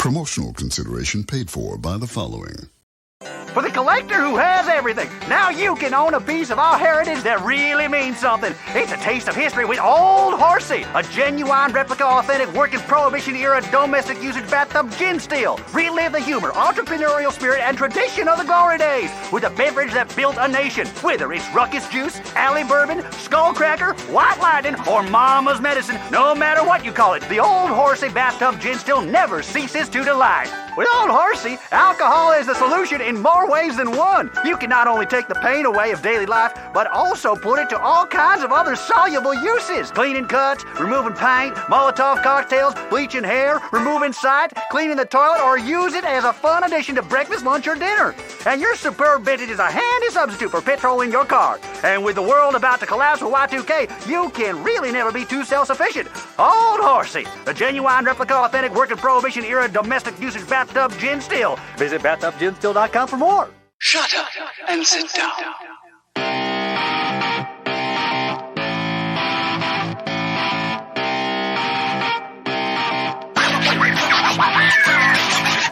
Promotional consideration paid for by the following. For the collector who has everything, now you can own a piece of our heritage that really means something. It's a taste of history with Old Horsey, a genuine replica, authentic, working Prohibition-era domestic usage bathtub gin still. Relive the humor, entrepreneurial spirit, and tradition of the glory days with a beverage that built a nation. Whether it's Ruckus Juice, Alley Bourbon, Skullcracker, White Lightning, or Mama's Medicine, no matter what you call it, the Old Horsey bathtub gin still never ceases to delight. With Old Horsey, alcohol is the solution in more ways than one. You can not only take the pain away of daily life, but also put it to all kinds of other soluble uses. Cleaning cuts, removing paint, Molotov cocktails, bleaching hair, removing sight, cleaning the toilet, or use it as a fun addition to breakfast, lunch, or dinner. And your superb vintage is a handy substitute for petrol in your car. And with the world about to collapse with Y2K, you can really never be too self-sufficient. Old Horsey, the genuine replica, authentic, working Prohibition-era domestic usage bathtub gin still. Visit bathtubginstill.com for more. Shut up and sit down.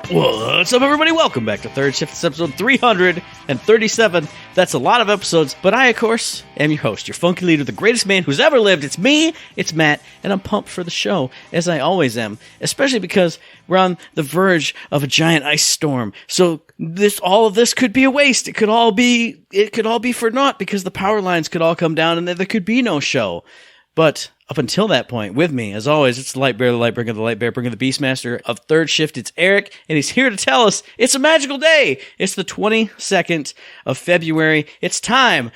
What's up, everybody? Welcome back to Third Shift. It's episode 337. That's a lot of episodes, but I, of course, am your host, your funky leader, the greatest man who's ever lived. It's me, it's Matt, and I'm pumped for the show, as I always am, especially because we're on the verge of a giant ice storm. So all of this could be a waste. It could all be for naught, because the power lines could all come down and there could be no show. But up until that point, with me, as always, it's the Light Bear, the Light Bringer, the Light Bear Bringer, the Beastmaster of Third Shift. It's Eric, and he's here to tell us it's a magical day. It's the 22nd of February. It's time.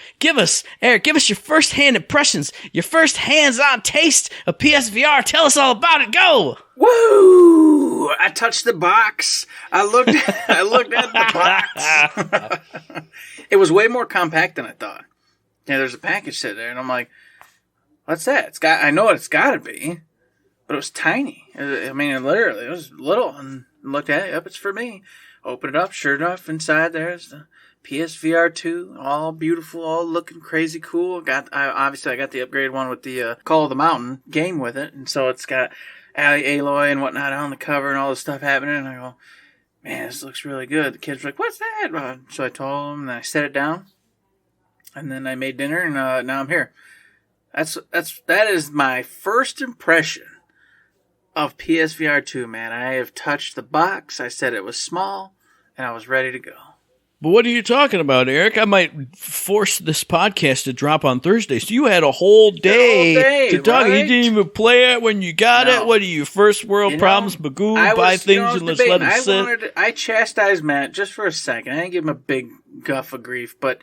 Eric, give us your first-hand impressions, your first hands-on taste of PSVR. Tell us all about it. Go! Woo! I touched the box. I looked at the box. It was way more compact than I thought. Yeah, there's a package sitting there, and I'm like, what's that? I know what it's got to be, but it was tiny. I mean, it was little, and looked at it. Yep, it's for me. Open it up. Sure enough, inside there's the PSVR 2, all beautiful, all looking crazy cool. Obviously I got the upgraded one with the Call of the Mountain game with it, and so it's got Aloy and whatnot on the cover and all this stuff happening. And I go, man, this looks really good. The kids were like, what's that? So I told them, and I set it down, and then I made dinner, and now I'm here. That is my first impression of PSVR 2, man. I have touched the box. I said it was small, and I was ready to go. But what are you talking about, Eric? I might force this podcast to drop on Thursday. So you had a whole day to talk. Right? You didn't even play it when you got it. What are you, first world problems, Magoo? Buy things and let's let them sit. I chastised Matt just for a second. I didn't give him a big guff of grief, but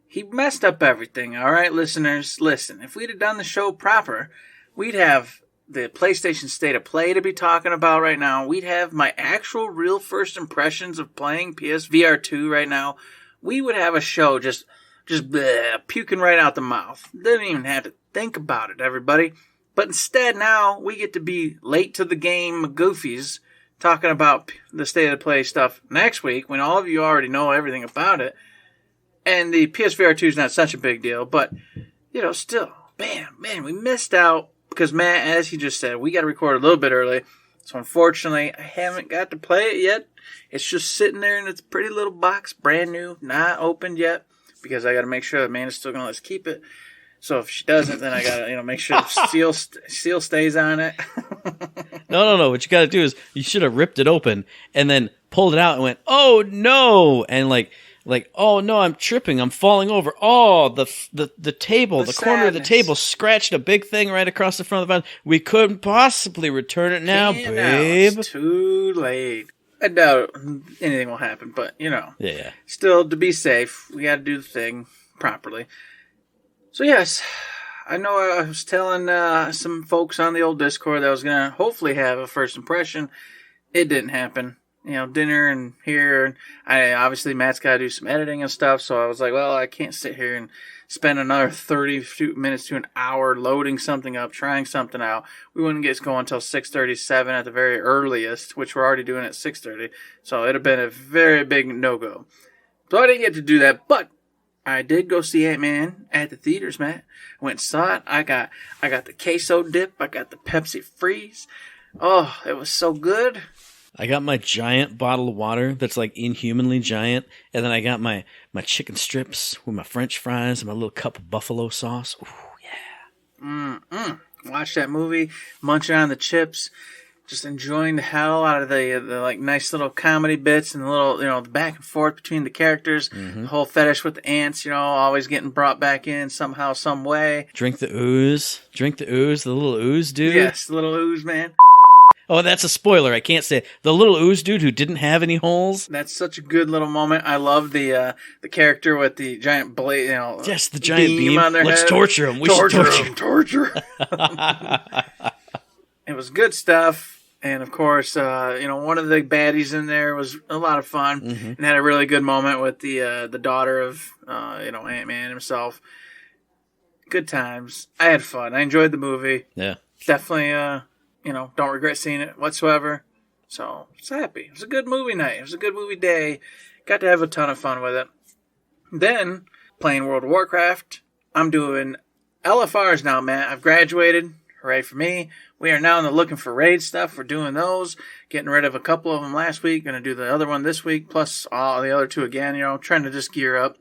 he messed up everything. All right, listeners, listen. If we'd have done the show proper, we'd have the PlayStation State of Play to be talking about right now. We'd have my actual real first impressions of playing PSVR 2 right now. We would have a show just puking right out the mouth. Didn't even have to think about it, everybody. But instead now we get to be late to the game goofies talking about the State of the Play stuff next week when all of you already know everything about it. And the PSVR 2 is not such a big deal, but, still, man, we missed out because, Matt, as he just said, we got to record a little bit early. So, unfortunately, I haven't got to play it yet. It's just sitting there in its pretty little box, brand new, not opened yet, because I got to make sure that Amanda's still going to let us keep it. So, if she doesn't, then I got to, make sure the seal stays on it. No. What you got to do is you should have ripped it open and then pulled it out and went, oh, no, and like, oh no, I'm tripping, I'm falling over. Oh, the table, the corner of the table scratched a big thing right across the front of the van. We couldn't possibly return it now, babe. It's too late. I doubt anything will happen, but Yeah. Still, to be safe, we got to do the thing properly. So yes, I know I was telling some folks on the old Discord that I was gonna hopefully have a first impression. It didn't happen. Dinner and here. And obviously Matt's got to do some editing and stuff. So I was like, well, I can't sit here and spend another 30 minutes to an hour loading something up, trying something out. We wouldn't get going until 6:37 at the very earliest, which we're already doing at 6:30. So it'd have been a very big no-go. So I didn't get to do that, but I did go see Ant-Man at the theaters, Matt. I went and saw it. I got the queso dip. I got the Pepsi Freeze. Oh, it was so good. I got my giant bottle of water that's like inhumanly giant, and then I got my chicken strips with my French fries and my little cup of buffalo sauce. Ooh, yeah. Watch that movie, munching on the chips, just enjoying the hell out of the like nice little comedy bits and the little, the back and forth between the characters. The whole fetish with the ants, always getting brought back in somehow, some way. Drink the ooze, the little ooze dude. Yes, the little ooze man. Oh, that's a spoiler. I can't say it. The little ooze dude who didn't have any holes. That's such a good little moment. I love the character with the giant blade, yes, the giant beam on their Let's head. torture him. We should torture him. It was good stuff. And, of course, one of the baddies in there was a lot of fun and had a really good moment with the daughter of, Ant-Man himself. Good times. I had fun. I enjoyed the movie. Yeah. Definitely, don't regret seeing it whatsoever. So, I was happy. It was a good movie night. It was a good movie day. Got to have a ton of fun with it. Then, playing World of Warcraft. I'm doing LFRs now, Matt. I've graduated. Hooray for me. We are now in the looking for raid stuff. We're doing those. Getting rid of a couple of them last week. Going to do the other one this week. Plus all the other two again. Trying to just gear up.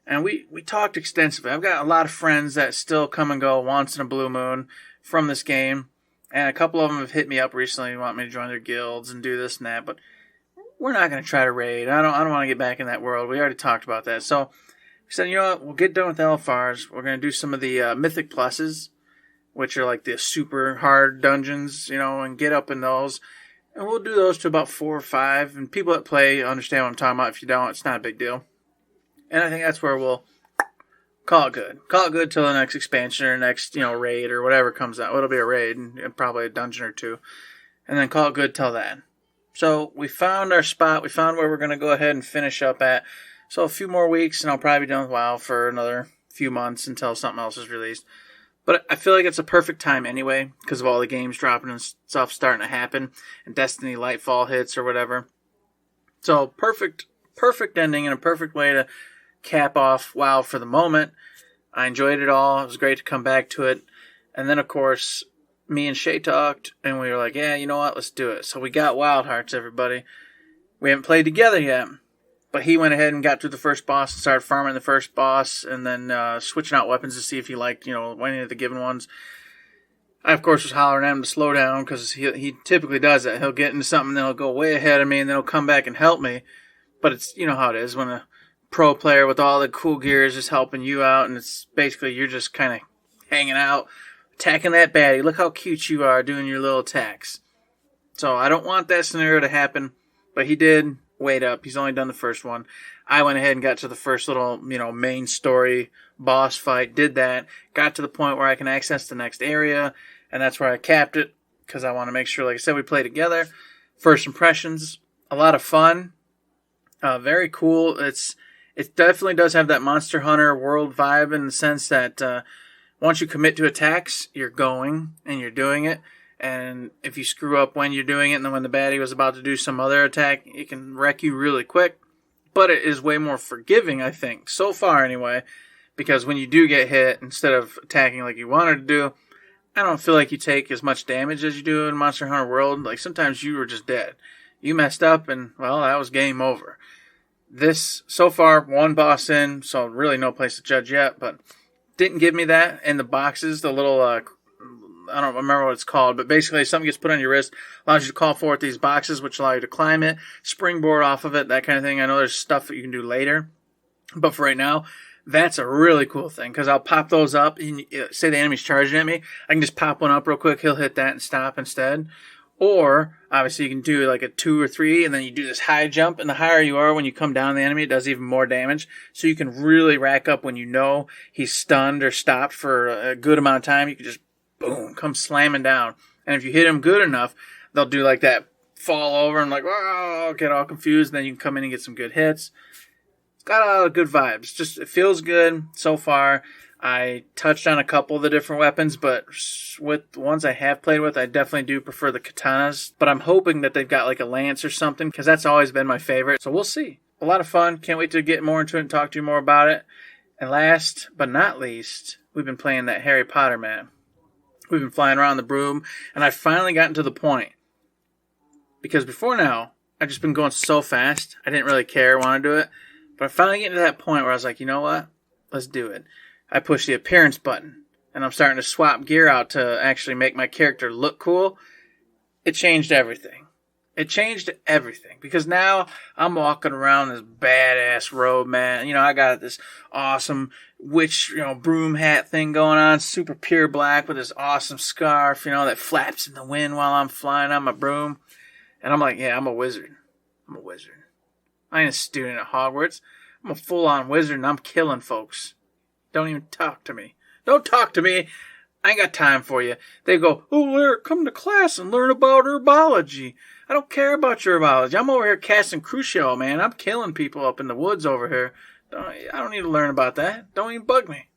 And we talked extensively. I've got a lot of friends that still come and go once in a blue moon from this game. And a couple of them have hit me up recently, want me to join their guilds and do this and that. But we're not going to try to raid. I don't want to get back in that world. We already talked about that. So we said, you know what? We'll get done with LFRs. We're going to do some of the mythic pluses, which are like the super hard dungeons, and get up in those. And we'll do those to about 4 or 5. And people that play understand what I'm talking about. If you don't, it's not a big deal. And I think that's where we'll call it good. Call it good till the next expansion or next, raid or whatever comes out. It'll be a raid and probably a dungeon or two. And then call it good till then. So we found our spot. We found where we're going to go ahead and finish up at. So a few more weeks and I'll probably be done with WoW for another few months until something else is released. But I feel like it's a perfect time anyway because of all the games dropping and stuff starting to happen. And Destiny Lightfall hits or whatever. So perfect ending and a perfect way to cap off WoW for the moment. I enjoyed it all. It was great to come back to it. And then, of course, me and Shay talked, and we were like, yeah, you know what? Let's do it. So we got Wild Hearts, everybody. We haven't played together yet, but he went ahead and got through the first boss and started farming the first boss and then switching out weapons to see if he liked, any of the given ones. I, of course, was hollering at him to slow down because he typically does that. He'll get into something, then he'll go way ahead of me, and then he'll come back and help me. But it's, how it is when a pro player with all the cool gear is just helping you out, and it's basically you're just kind of hanging out, attacking that baddie. Look how cute you are doing your little attacks. So I don't want that scenario to happen, but he did wait up. He's only done the first one. I went ahead and got to the first little, main story boss fight, did that, got to the point where I can access the next area, and that's where I capped it, because I want to make sure, like I said, we play together. First impressions, a lot of fun, very cool. It definitely does have that Monster Hunter world vibe in the sense that once you commit to attacks, you're going and you're doing it. And if you screw up when you're doing it and then when the baddie was about to do some other attack, it can wreck you really quick. But it is way more forgiving, I think, so far anyway. Because when you do get hit, instead of attacking like you wanted to do, I don't feel like you take as much damage as you do in Monster Hunter World. Like sometimes you were just dead. You messed up and, well, that was game over. This, so far, one boss in, so really no place to judge yet, but didn't give me that in the boxes, the little, I don't remember what it's called, but basically something gets put on your wrist, allows you to call forth these boxes, which allow you to climb it, springboard off of it, that kind of thing. I know there's stuff that you can do later, but for right now, that's a really cool thing, because I'll pop those up, and say the enemy's charging at me, I can just pop one up real quick, he'll hit that and stop instead. Or, obviously, you can do like a 2 or 3, and then you do this high jump, and the higher you are when you come down the enemy, it does even more damage. So you can really rack up when you know he's stunned or stopped for a good amount of time. You can just, boom, come slamming down. And if you hit him good enough, they'll do like that fall over and like, oh, get all confused, and then you can come in and get some good hits. It's got a lot of good vibes. Just, it feels good so far. I touched on a couple of the different weapons, but with the ones I have played with, I definitely do prefer the katanas. But I'm hoping that they've got like a lance or something, because that's always been my favorite. So we'll see. A lot of fun. Can't wait to get more into it and talk to you more about it. And last but not least, we've been playing that Harry Potter, man. We've been flying around the broom, and I've finally gotten to the point. Because before now, I've just been going so fast. I didn't really care, want to do it. But I finally get to that point where I was like, you know what? Let's do it. I push the appearance button, and I'm starting to swap gear out to actually make my character look cool. It changed everything. It changed everything. Because now I'm walking around this badass robe, man. You know, I got this awesome witch, broom hat thing going on. Super pure black with this awesome scarf, that flaps in the wind while I'm flying on my broom. And I'm like, yeah, I'm a wizard. I'm a wizard. I ain't a student at Hogwarts. I'm a full-on wizard, and I'm killing folks. Don't even talk to me. Don't talk to me. I ain't got time for you. They go, oh, Larry, come to class and learn about herbology. I don't care about your herbology. I'm over here casting Crucio, man. I'm killing people up in the woods over here. I don't need to learn about that. Don't even bug me.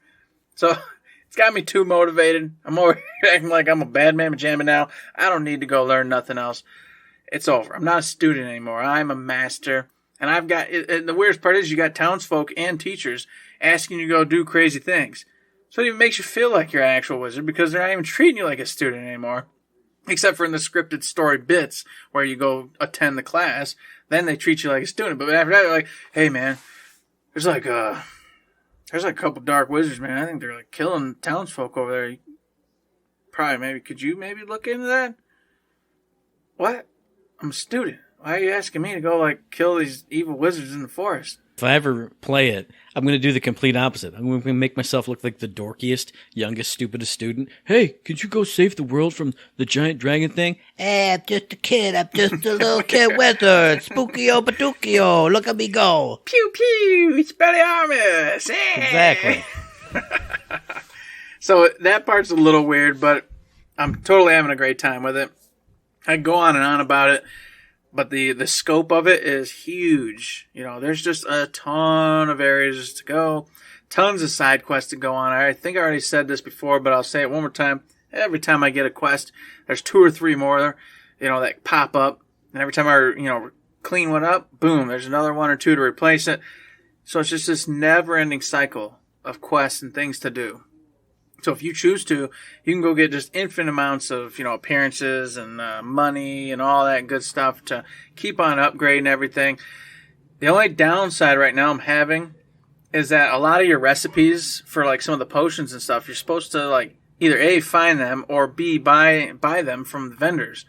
So it's got me too motivated. I'm over here acting like I'm a bad man jamma now. I don't need to go learn nothing else. It's over. I'm not a student anymore. I'm a master. And I've got, and the weirdest part is you got townsfolk and teachers asking you to go do crazy things. So it even makes you feel like you're an actual wizard because they're not even treating you like a student anymore. Except for in the scripted story bits where you go attend the class. Then they treat you like a student. But after that, they're like, hey man, there's like a couple dark wizards, man. I think they're like killing townsfolk over there. Could you look into that? What? I'm a student. Why are you asking me to go, kill these evil wizards in the forest? If I ever play it, I'm going to do the complete opposite. I'm going to make myself look like the dorkiest, youngest, stupidest student. Hey, could you go save the world from the giant dragon thing? I'm just a kid. I'm just a little kid wizard. Spookio Badukio. Look at me go. Pew, pew. It's Expelliarmus. Exactly. So that part's a little weird, but I'm totally having a great time with it. I go on and on about it. But the scope of it is huge. There's just a ton of areas to go. Tons of side quests to go on. I think I already said this before, but I'll say it one more time. Every time I get a quest, there's 2 or 3 more, that pop up. And every time I, clean one up, boom, there's another 1 or 2 to replace it. So it's just this never-ending cycle of quests and things to do. So if you choose to, you can go get just infinite amounts of, appearances and money and all that good stuff to keep on upgrading everything. The only downside right now I'm having is that a lot of your recipes for some of the potions and stuff, you're supposed to either A, find them or B, buy them from the vendors.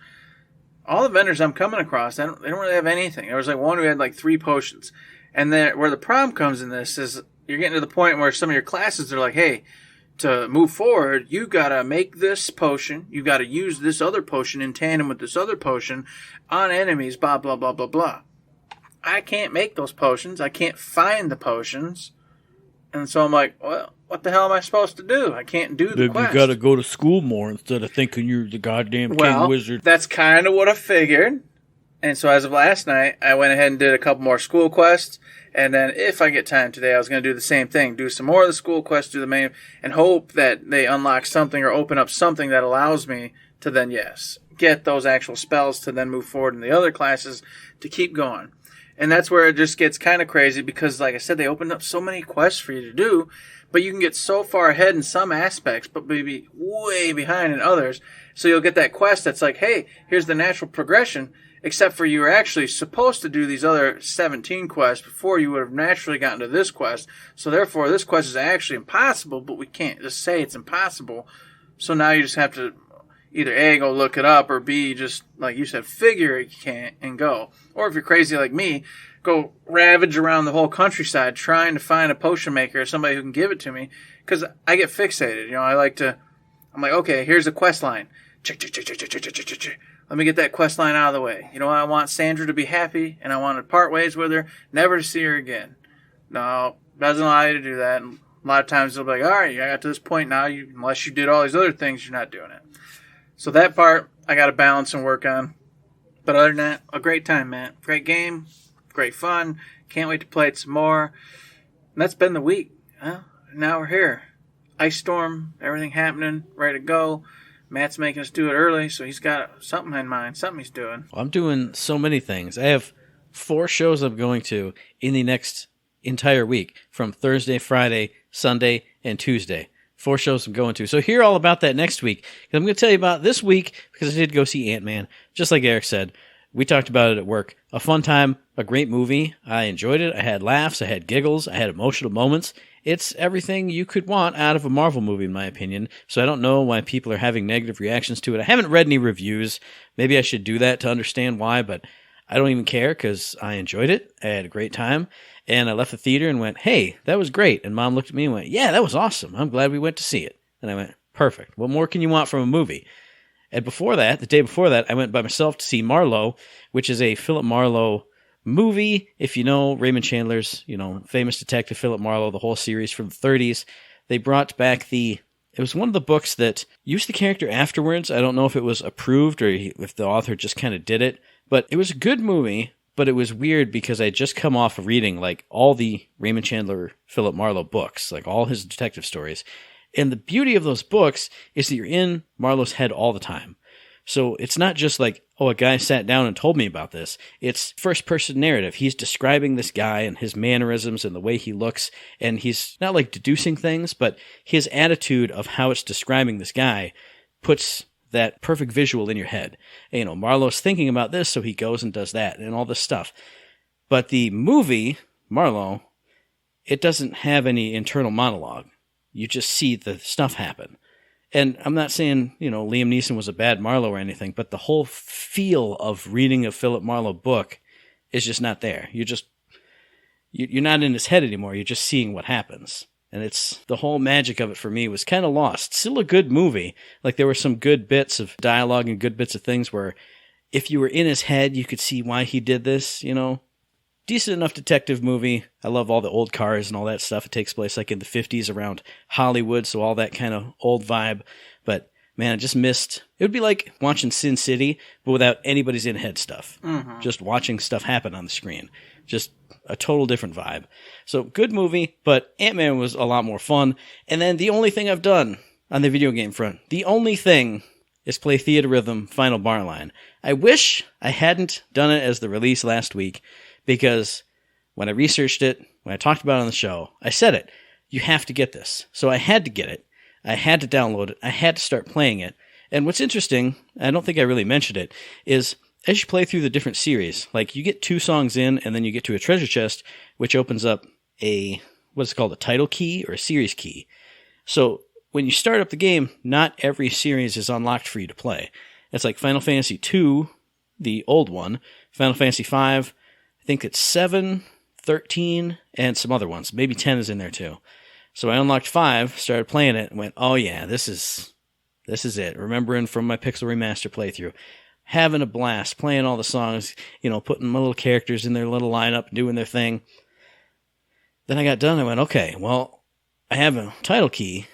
All the vendors I'm coming across, they don't really have anything. There was one who had 3 potions. And then where the problem comes in this is you're getting to the point where some of your classes are like, hey, to move forward, you gotta make this potion, you gotta use this other potion in tandem with this other potion on enemies, blah, blah, blah, blah, blah. I can't make those potions. I can't find the potions. And so I'm like, well, what the hell am I supposed to do? I can't do the quest. You gotta go to school more instead of thinking you're the goddamn king wizard. That's kind of what I figured. And so as of last night, I went ahead and did a couple more school quests. And then if I get time today, I was going to do the same thing. Do some more of the school quests, do the main, and hope that they unlock something or open up something that allows me to then, get those actual spells to then move forward in the other classes to keep going. And that's where it just gets kind of crazy because, like I said, they opened up so many quests for you to do, but you can get so far ahead in some aspects, but maybe way behind in others. So you'll get that quest that's like, hey, here's the natural progression, except for you were actually supposed to do these other 17 quests before you would have naturally gotten to this quest. So therefore, this quest is actually impossible, but we can't just say it's impossible. So now you just have to either A, go look it up, or B, just, like you said, figure you can't and go. Or if you're crazy like me, go ravage around the whole countryside trying to find a potion maker or somebody who can give it to me. Because I get fixated. I'm like, okay, here's a quest line. Let me get that quest line out of the way. I want Sandra to be happy, and I want to part ways with her, never to see her again. No, doesn't allow you to do that. And a lot of times they'll be like, all right, I got to this point now. Unless you did all these other things, you're not doing it. So that part, I got to balance and work on. But other than that, a great time, man. Great game, great fun. Can't wait to play it some more. And that's been the week. Now we're here. Ice storm, everything happening, ready to go. Matt's making us do it early, so he's got something in mind, something he's doing. Well, I'm doing so many things. I have 4 shows I'm going to in the next entire week, from Thursday, Friday, Sunday, and Tuesday. 4 shows I'm going to. So hear all about that next week. I'm going to tell you about this week, because I did go see Ant-Man. Just like Eric said, We talked about it at work. A fun time, a great movie. I enjoyed it. I had laughs, I had giggles, I had emotional moments. It's everything you could want out of a Marvel movie, in my opinion. So I don't know why people are having negative reactions to it. I haven't read any reviews. Maybe I should do that to understand why, but I don't even care because I enjoyed it. I had a great time. And I left the theater and went, hey, that was great. And Mom looked at me and went, yeah, that was awesome. I'm glad we went to see it. And I went, perfect. What more can you want from a movie? And before that, the day before that, I went by myself to see Marlowe, which is a Philip Marlowe movie. If you know Raymond Chandler's, famous detective Philip Marlowe, the whole series from the 30s, they brought back it was one of the books that used the character afterwards. I don't know if it was approved or if the author just kind of did it, but it was a good movie. But it was weird because I had just come off of reading like all the Raymond Chandler, Philip Marlowe books, like all his detective stories. And the beauty of those books is that you're in Marlowe's head all the time. So it's not just like, oh, a guy sat down and told me about this. It's first-person narrative. He's describing this guy and his mannerisms and the way he looks. And he's not like deducing things, but his attitude of how it's describing this guy puts that perfect visual in your head. And, Marlowe's thinking about this, so he goes and does that and all this stuff. But the movie, Marlowe, it doesn't have any internal monologue. You just see the stuff happen. And I'm not saying, Liam Neeson was a bad Marlowe or anything, but the whole feel of reading a Philip Marlowe book is just not there. You're not in his head anymore. You're just seeing what happens. And it's the whole magic of it for me was kind of lost. Still a good movie. Like there were some good bits of dialogue and good bits of things where if you were in his head, you could see why he did this, Decent enough detective movie. I love all the old cars and all that stuff. It takes place like in the 50s around Hollywood, so all that kind of old vibe. But man, I just missed. It would be like watching Sin City, but without anybody's in-head stuff. Mm-hmm. Just watching stuff happen on the screen. Just a total different vibe. So good movie, but Ant-Man was a lot more fun. And then the only thing I've done on the video game front, the only thing is play Theater Rhythm Final Bar Line. I wish I hadn't done it as the release last week, because when I researched it, when I talked about it on the show, I said it. You have to get this. So I had to get it. I had to download it. I had to start playing it. And what's interesting, I don't think I really mentioned it, is as you play through the different series, like you get 2 songs in and then you get to a treasure chest, which opens up what's called a title key or a series key. So when you start up the game, not every series is unlocked for you to play. It's like Final Fantasy II, the old one, Final Fantasy V, I think it's 7, 13, and some other ones. Maybe 10 is in there too. So I unlocked 5, started playing it, and went, oh yeah, this is it. Remembering from my Pixel Remaster playthrough. Having a blast, playing all the songs, putting my little characters in their little lineup, doing their thing. Then I got done, I went, okay, well, I have a title key.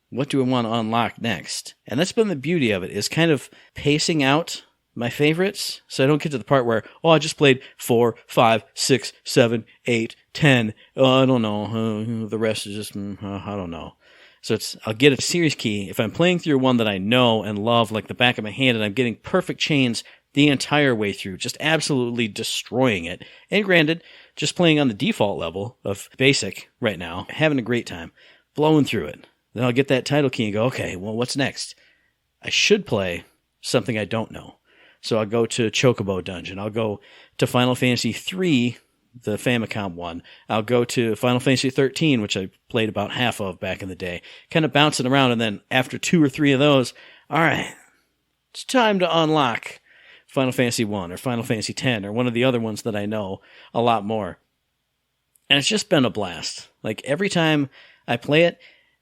What do I want to unlock next? And that's been the beauty of it, is kind of pacing out my favorites, so I don't get to the part where, I just played 4, 5, 6, 7, 8, 10. I don't know. The rest is just, I don't know. So I'll get a series key if I'm playing through one that I know and love like the back of my hand, and I'm getting perfect chains the entire way through, just absolutely destroying it. And granted, just playing on the default level of basic right now, having a great time, blowing through it. Then I'll get that title key and go, okay, well, what's next? I should play something I don't know. So I'll go to Chocobo Dungeon. I'll go to Final Fantasy III, the Famicom one. I'll go to Final Fantasy XIII, which I played about half of back in the day. Kind of bouncing around, and then after 2 or 3 of those, all right, it's time to unlock Final Fantasy I or Final Fantasy X or one of the other ones that I know a lot more. And it's just been a blast. Like every time I play it,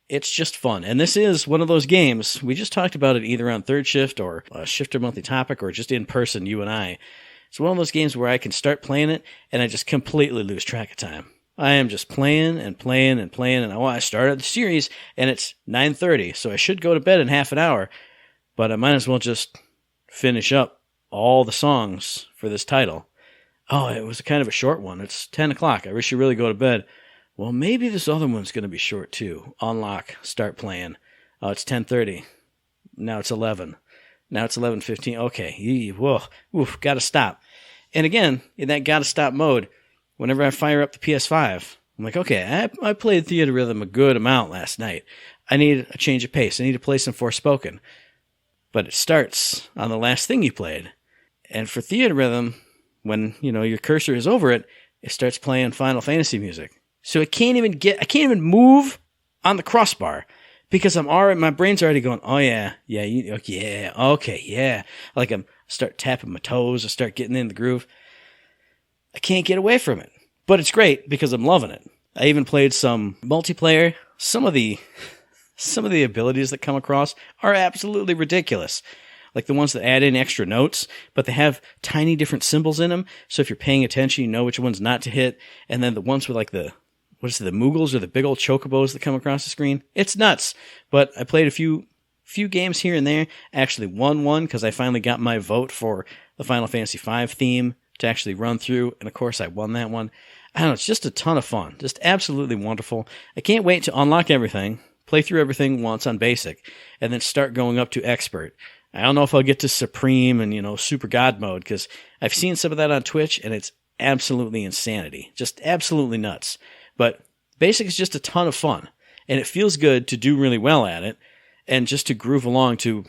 it's just fun. And this is one of those games, we just talked about it either on Third Shift or Shifter Monthly Topic or just in person, you and I. It's one of those games where I can start playing it and I just completely lose track of time. I am just playing and playing and playing, and I started the series and it's 9:30, so I should go to bed in half an hour, but I might as well just finish up all the songs for this title. Oh, it was kind of a short one. It's 10 o'clock. I should really go to bed. Well, maybe this other one's going to be short too. Unlock, start playing. Oh, it's 10:30. Now it's 11. Now it's 11:15. Okay, gotta stop. And again, in that gotta stop mode, whenever I fire up the PS5, I'm like, okay, I played Theater Rhythm a good amount last night. I need a change of pace. I need to play some Forspoken. But it starts on the last thing you played. And for Theater Rhythm, when, your cursor is over it, it starts playing Final Fantasy music. So I can't even move on the crossbar because my brain's already going, oh yeah, okay, yeah. Like I start tapping my toes, I start getting in the groove. I can't get away from it. But it's great because I'm loving it. I even played some multiplayer. Some of the abilities that come across are absolutely ridiculous. Like the ones that add in extra notes, but they have tiny different symbols in them. So if you're paying attention, you know which ones not to hit. And then the ones with like the Moogles or the big old chocobos that come across the screen. It's nuts. But I played a few games here and there. I actually won one because I finally got my vote for the Final Fantasy V theme to actually run through. And of course I won that one. I don't know, it's just a ton of fun. Just absolutely wonderful. I can't wait to unlock everything, play through everything once on basic, and then start going up to expert. I don't know if I'll get to Supreme and, Super God mode, because I've seen some of that on Twitch, and it's absolutely insanity. Just absolutely nuts. But basic is just a ton of fun, and it feels good to do really well at it, and just to groove along to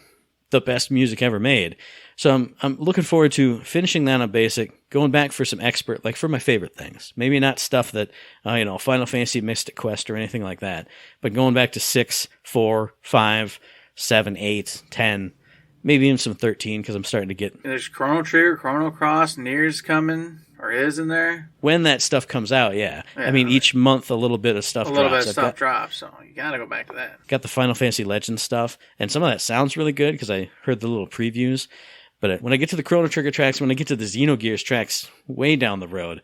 the best music ever made. So I'm looking forward to finishing that on basic, going back for some expert, like for my favorite things. Maybe not stuff that, Final Fantasy Mystic Quest or anything like that, but going back to 6, 4, 5, 7, 8, 10, maybe even some 13, because I'm starting to get... There's Chrono Trigger, Chrono Cross, Nier's coming, or is in there. When that stuff comes out, yeah. I mean, each month a little bit of stuff drops. A little bit of stuff drops, so you gotta go back to that. Got the Final Fantasy Legends stuff, and some of that sounds really good, because I heard the little previews. But when I get to the Chrono Trigger tracks, when I get to the Xenogears tracks way down the road,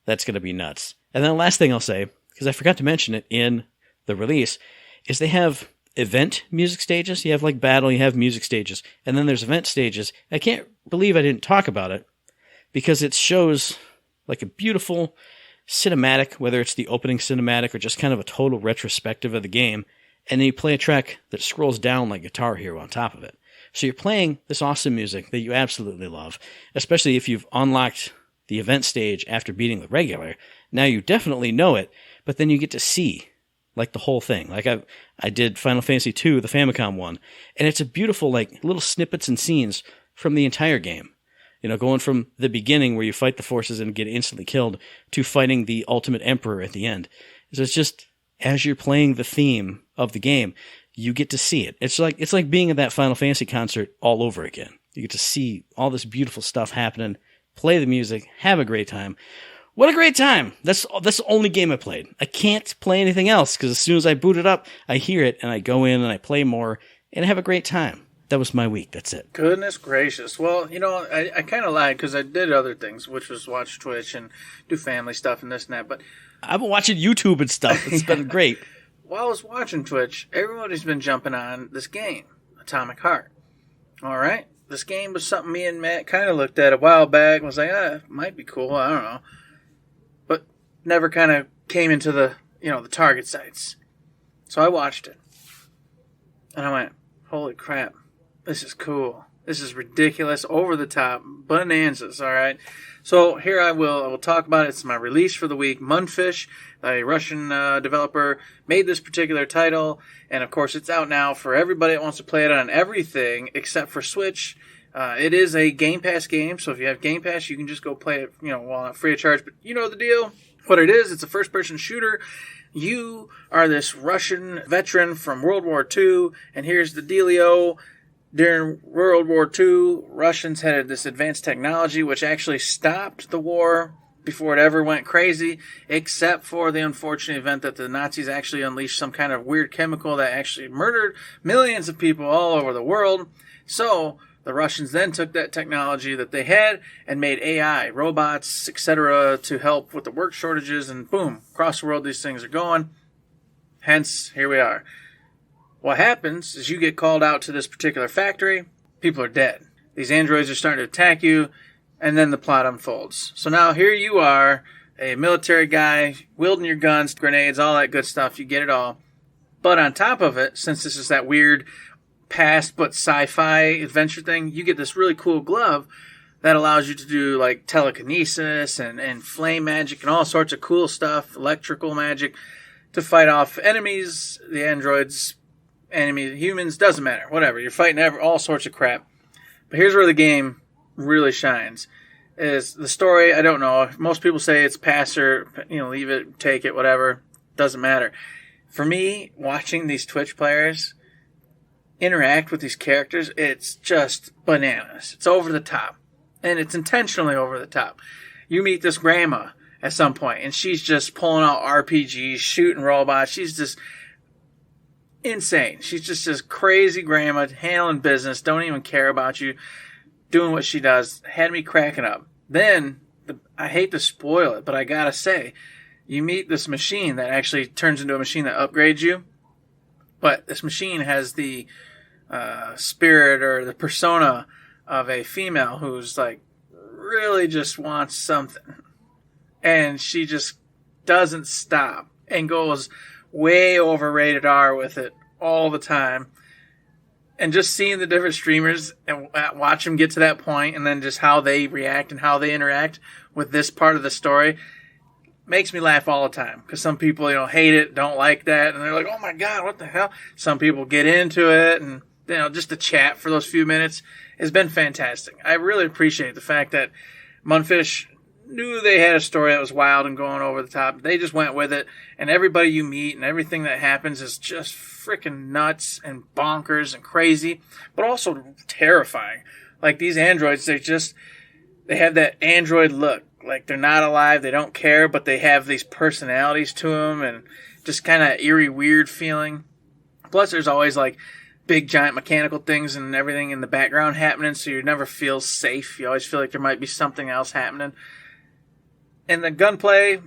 that's going to be nuts. And then the last thing I'll say, because I forgot to mention it in the release, is they have event music stages. You have like battle, you have music stages, and then there's event stages. I can't believe I didn't talk about it, because it shows like a beautiful cinematic, whether it's the opening cinematic or just kind of a total retrospective of the game, and then you play a track that scrolls down like Guitar Hero on top of it. So you're playing this awesome music that you absolutely love, especially if you've unlocked the event stage after beating the regular. Now you definitely know it, but then you get to see like the whole thing. Like I did Final Fantasy II, the Famicom one, and it's a beautiful like little snippets and scenes from the entire game. Going from the beginning where you fight the forces and get instantly killed to fighting the ultimate emperor at the end. So it's just as you're playing the theme of the game, you get to see it. It's like being at that Final Fantasy concert all over again. You get to see all this beautiful stuff happening, play the music, have a great time. What a great time! That's the only game I played. I can't play anything else because as soon as I boot it up, I hear it and I go in and I play more and I have a great time. That was my week. That's it. Goodness gracious. Well, I kind of lied because I did other things, which was watch Twitch and do family stuff and this and that. But I've been watching YouTube and stuff. It's been great. While I was watching Twitch, everybody's been jumping on this game, Atomic Heart. All right? This game was something me and Matt kind of looked at a while back and was like, it might be cool. I don't know. But never kind of came into the target sites. So I watched it. And I went, holy crap. This is cool. This is ridiculous, over the top, bonanzas, all right? So here I will talk about it. It's my release for the week. Munfish, a Russian developer, made this particular title, and of course it's out now for everybody that wants to play it on everything except for Switch. It is a Game Pass game, so if you have Game Pass, you can just go play it, while not free of charge. But you know the deal. What it is, it's a first-person shooter. You are this Russian veteran from World War II, and here's the dealio. During World War II, Russians had this advanced technology which actually stopped the war before it ever went crazy, except for the unfortunate event that the Nazis actually unleashed some kind of weird chemical that actually murdered millions of people all over the world. So the Russians then took that technology that they had and made AI, robots, etc. to help with the work shortages, and boom, across the world these things are going. Hence, here we are. What happens is you get called out to this particular factory, people are dead. These androids are starting to attack you, and then the plot unfolds. So now here you are, a military guy, wielding your guns, grenades, all that good stuff, you get it all. But on top of it, since this is that weird past but sci-fi adventure thing, you get this really cool glove that allows you to do like telekinesis and flame magic and all sorts of cool stuff, electrical magic, to fight off enemies, the androids, humans, doesn't matter, whatever. You're fighting all sorts of crap. But here's where the game really shines. is the story. I don't know. Most people say it's pass or, leave it, take it, whatever. Doesn't matter. For me, watching these Twitch players interact with these characters, it's just bananas. It's over the top. And it's intentionally over the top. You meet this grandma at some point, and she's just pulling out RPGs, shooting robots. She's just insane. She's just this crazy grandma handling business, don't even care about you, doing what she does. Had me cracking up. Then, I hate to spoil it, but I gotta say, you meet this machine that actually turns into a machine that upgrades you. But this machine has the spirit or the persona of a female who's like really just wants something, and she just doesn't stop and goes way over rated R with it all the time. And just seeing the different streamers and watch them get to that point, and then just how they react and how they interact with this part of the story makes me laugh all the time. Because some people, hate it, don't like that, and they're like, "Oh my god, what the hell?" Some people get into it, and just the chat for those few minutes has been fantastic. I really appreciate the fact that Munfish knew they had a story that was wild and going over the top. They just went with it, and everybody you meet and everything that happens is just freaking nuts and bonkers and crazy, but also terrifying. Like these androids, they have that android look. Like they're not alive, they don't care, but they have these personalities to them and just kind of eerie, weird feeling. Plus, there's always like big giant mechanical things and everything in the background happening, so you never feel safe. You always feel like there might be something else happening. And the gunplay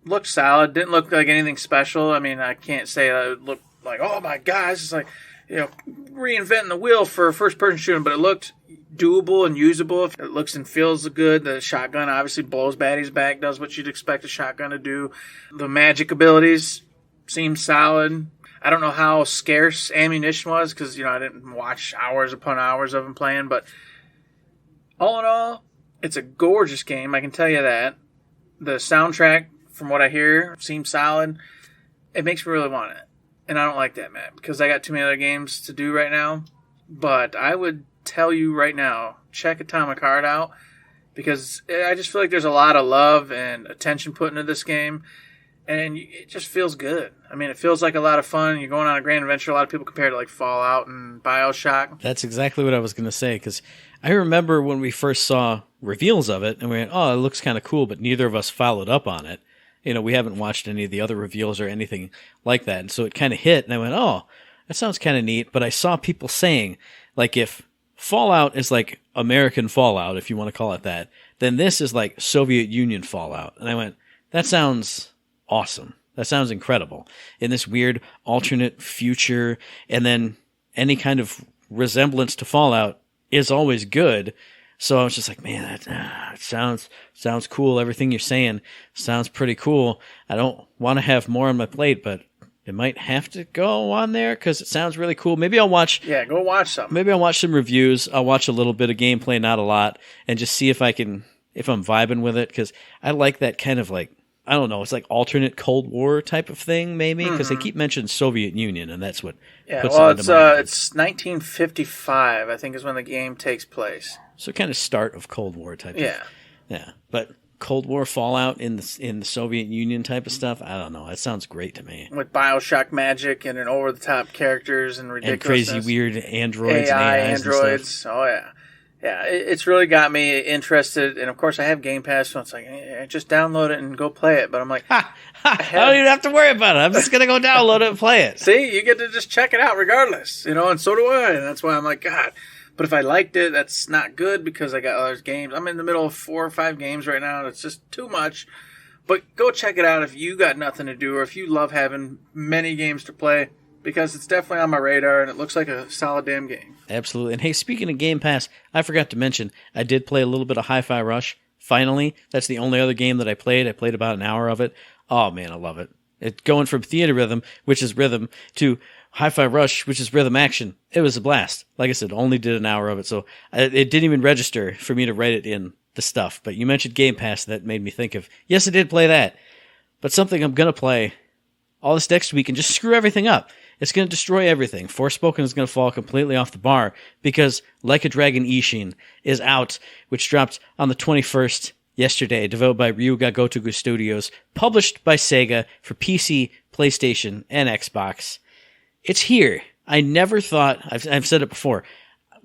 looked solid. Didn't look like anything special. I mean, I can't say that it looked like, oh my gosh, it's like, reinventing the wheel for first-person shooting, but it looked doable and usable. It looks and feels good. The shotgun obviously blows baddies back, does what you'd expect a shotgun to do. The magic abilities seem solid. I don't know how scarce ammunition was because, I didn't watch hours upon hours of them playing. But all in all, it's a gorgeous game. I can tell you that. The soundtrack, from what I hear, seems solid. It makes me really want it. And I don't like that, Matt, because I got too many other games to do right now. But I would tell you right now, check Atomic Heart out because I just feel like there's a lot of love and attention put into this game. And it just feels good. I mean, it feels like a lot of fun. You're going on a grand adventure. A lot of people compare it to like Fallout and BioShock. That's exactly what I was going to say, because I remember when we first saw reveals of it, and we went, oh, it looks kind of cool, but neither of us followed up on it. We haven't watched any of the other reveals or anything like that. And so it kind of hit, and I went, oh, that sounds kind of neat. But I saw people saying, like, if Fallout is like American Fallout, if you want to call it that, then this is like Soviet Union Fallout. And I went, that sounds awesome. That sounds incredible. In this weird alternate future, and then any kind of resemblance to Fallout is always good. So I was just like, man, that sounds cool. Everything you're saying sounds pretty cool. I don't want to have more on my plate, but it might have to go on there because it sounds really cool. Maybe I'll watch. Yeah, go watch something. Maybe I'll watch some reviews. I'll watch a little bit of gameplay, not a lot, and just see if I'm vibing with it, because I like that kind of like, I don't know, it's like alternate Cold War type of thing, maybe, because they keep mentioning Soviet Union, and that's what puts it into my mind. It's 1955, I think, is when the game takes place. So kind of start of Cold War type. Yeah, yeah, but Cold War Fallout in the Soviet Union type of stuff, I don't know. That sounds great to me. With BioShock magic and an over the top characters and ridiculousness, and crazy weird androids, AI and AIs androids. And stuff. Oh yeah. Yeah, it's really got me interested, and of course I have Game Pass, so it's like, just download it and go play it. But I'm like, I don't even have to worry about it. I'm just gonna go download it and play it. See, you get to just check it out regardless, and so do I, and that's why I'm like, God. But if I liked it, that's not good because I got other games. I'm in the middle of 4 or 5 games right now, and it's just too much. But go check it out if you got nothing to do, or if you love having many games to play, because it's definitely on my radar, and it looks like a solid damn game. Absolutely. And hey, speaking of Game Pass, I forgot to mention, I did play a little bit of Hi-Fi Rush. Finally, that's the only other game that I played. I played about an hour of it. Oh, man, I love it. It's going from Theater Rhythm, which is rhythm, to Hi-Fi Rush, which is rhythm action. It was a blast. Like I said, only did an hour of it, so it didn't even register for me to write it in the stuff. But you mentioned Game Pass, that made me think of, yes, I did play that. But something I'm going to play all this next week and just screw everything up It's going to destroy everything. Forspoken is going to fall completely off the bar because Like a Dragon Ishin is out, which dropped on the 21st yesterday, developed by Ryuga Gotoku Studios, published by Sega for PC, PlayStation, and Xbox. It's here. I never thought, I've said it before,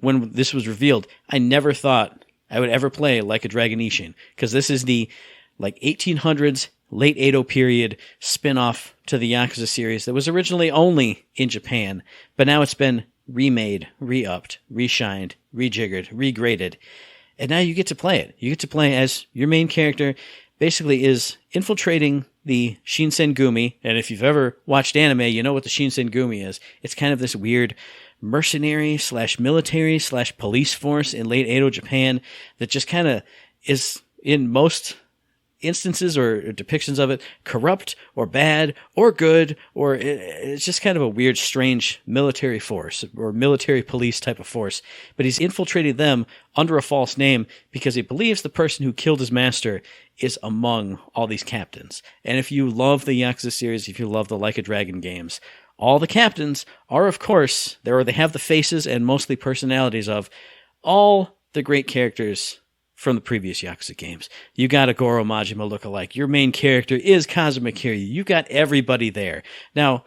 when this was revealed, I never thought I would ever play Like a Dragon Ishin, because this is the 1800s, late Edo period spin-off to the Yakuza series that was originally only in Japan, but now it's been remade, re-upped, reshined, rejiggered, regraded, and now you get to play it. You get to play as your main character basically is infiltrating the Shinsengumi, and if you've ever watched anime, you know what the Shinsengumi is. It's kind of this weird mercenary / military / police force in late Edo Japan that just kind of is, in most instances or depictions of it, corrupt or bad or good, or it's just kind of a weird, strange military force or military police type of force. But he's infiltrated them under a false name because he believes the person who killed his master is among all these captains. And if you love the Yakuza series, if you love the Like a Dragon games, all the captains are, of course, they have the faces and mostly personalities of all the great characters from the previous Yakuza games. You got a Goro Majima lookalike. Your main character is Kazuma Kiryu. You got everybody there. Now,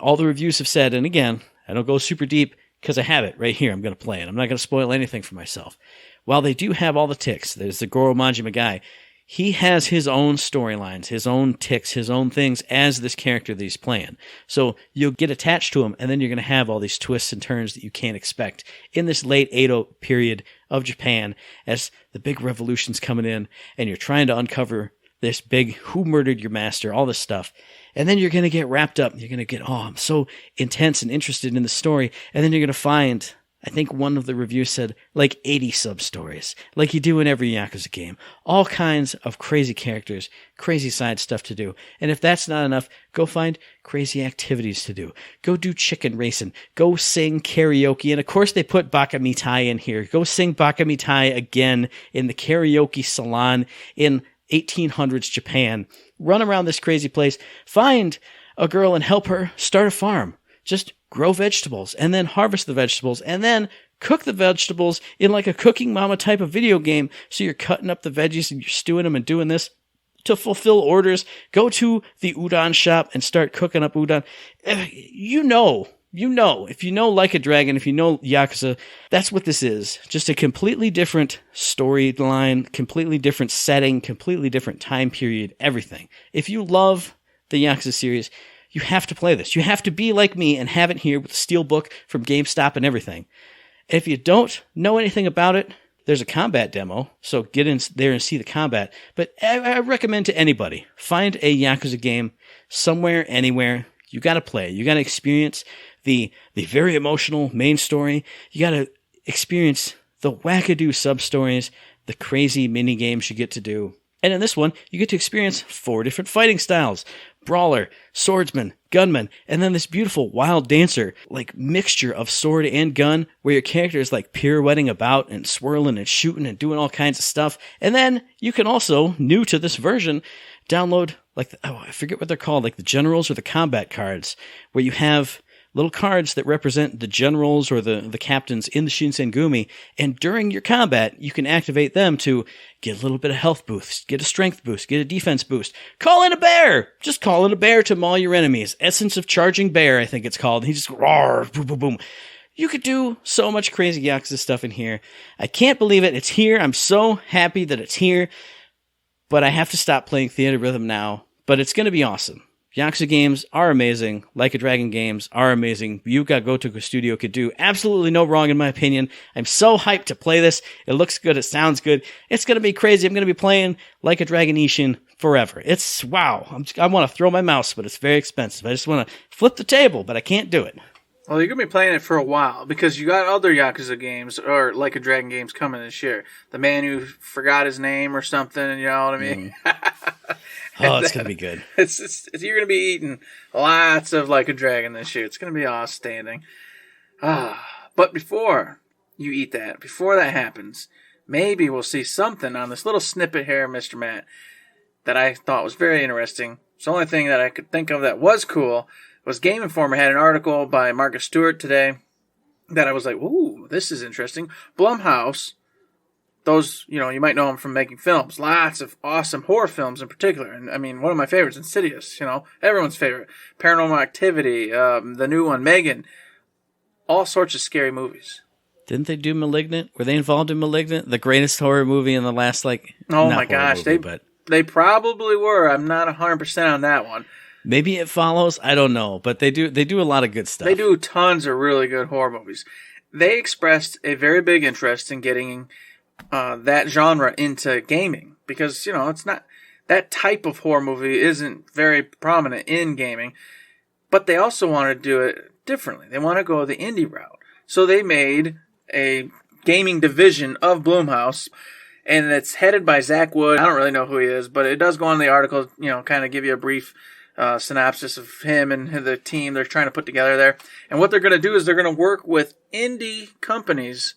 all the reviews have said, and again, I don't go super deep because I have it right here. I'm going to play it. I'm not going to spoil anything for myself. While they do have all the ticks, there's the Goro Majima guy, he has his own storylines, his own ticks, his own things as this character that he's playing. So you'll get attached to him, and then you're going to have all these twists and turns that you can't expect in this late Edo period of Japan as the big revolution's coming in, and you're trying to uncover this big who murdered your master, all this stuff. And then you're going to get wrapped up. You're going to get, I'm so intense and interested in the story. And then you're going to find, I think one of the reviews said, 80 sub-stories, like you do in every Yakuza game. All kinds of crazy characters, crazy side stuff to do. And if that's not enough, go find crazy activities to do. Go do chicken racing. Go sing karaoke. And of course they put Baka Mitai in here. Go sing Baka Mitai again in the karaoke salon in 1800s Japan. Run around this crazy place. Find a girl and help her start a farm. Just grow vegetables and then harvest the vegetables and then cook the vegetables in like a Cooking Mama type of video game. So you're cutting up the veggies and you're stewing them and doing this to fulfill orders. Go to the udon shop and start cooking up udon. You know, if you know Like a Dragon, if you know Yakuza, that's what this is. Just a completely different storyline, completely different setting, completely different time period, everything. If you love the Yakuza series, you have to play this. You have to be like me and have it here with the steelbook from GameStop and everything. If you don't know anything about it, there's a combat demo, so get in there and see the combat. But I recommend to anybody, find a Yakuza game somewhere, anywhere. You got to play. You got to experience the very emotional main story. You got to experience the wackadoo sub-stories, the crazy mini-games you get to do. And in this one, you get to experience 4 different fighting styles. Brawler, swordsman, gunman, and then this beautiful wild dancer, mixture of sword and gun, where your character is pirouetting about and swirling and shooting and doing all kinds of stuff. And then you can also, new to this version, download, I forget what they're called, the generals or the combat cards, where you have little cards that represent the generals or the captains in the Shinsengumi, and during your combat, you can activate them to get a little bit of health boost, get a strength boost, get a defense boost. Call in a bear! Just call in a bear to maul your enemies. Essence of Charging Bear, I think it's called. And he just roar, boom, boom, boom. You could do so much crazy Yakuza stuff in here. I can't believe it. It's here. I'm so happy that it's here. But I have to stop playing Theater Rhythm now. But it's going to be awesome. Yakuza games are amazing. Like a Dragon games are amazing. Ryuga Gotoku Studio could do absolutely no wrong in my opinion. I'm so hyped to play this. It looks good. It sounds good. It's going to be crazy. I'm going to be playing Like a Dragon Ishin forever. It's wow. I want to throw my mouse, but it's very expensive. I just want to flip the table, but I can't do it. Well, you're going to be playing it for a while because you got other Yakuza games or Like a Dragon games coming this year. The man who forgot his name or something, you know what I mean? Oh, it's going to be good. You're going to be eating lots of Like a Dragon this year. It's going to be outstanding. But before you eat that, before that happens, maybe we'll see something on this little snippet here, Mr. Matt, that I thought was very interesting. It's the only thing that I could think of that was cool was Game Informer had an article by Marcus Stewart today that I was like, ooh, this is interesting. Blumhouse, those, you might know them from making films. Lots of awesome horror films in particular. And I mean, one of my favorites, Insidious, everyone's favorite. Paranormal Activity, the new one, Megan. All sorts of scary movies. Didn't they do Malignant? Were they involved in Malignant? The greatest horror movie in the last, Oh my gosh, they probably were. I'm not 100% on that one. Maybe it follows. I don't know, but they do a lot of good stuff. They do tons of really good horror movies. They expressed a very big interest in getting that genre into gaming because, it's not that type of horror movie isn't very prominent in gaming, but they also want to do it differently. They want to go the indie route. So they made a gaming division of Blumhouse, and it's headed by Zach Wood. I don't really know who he is, but it does go on the article, kind of give you a brief synopsis of him and the team they're trying to put together there. And what they're going to do is they're going to work with indie companies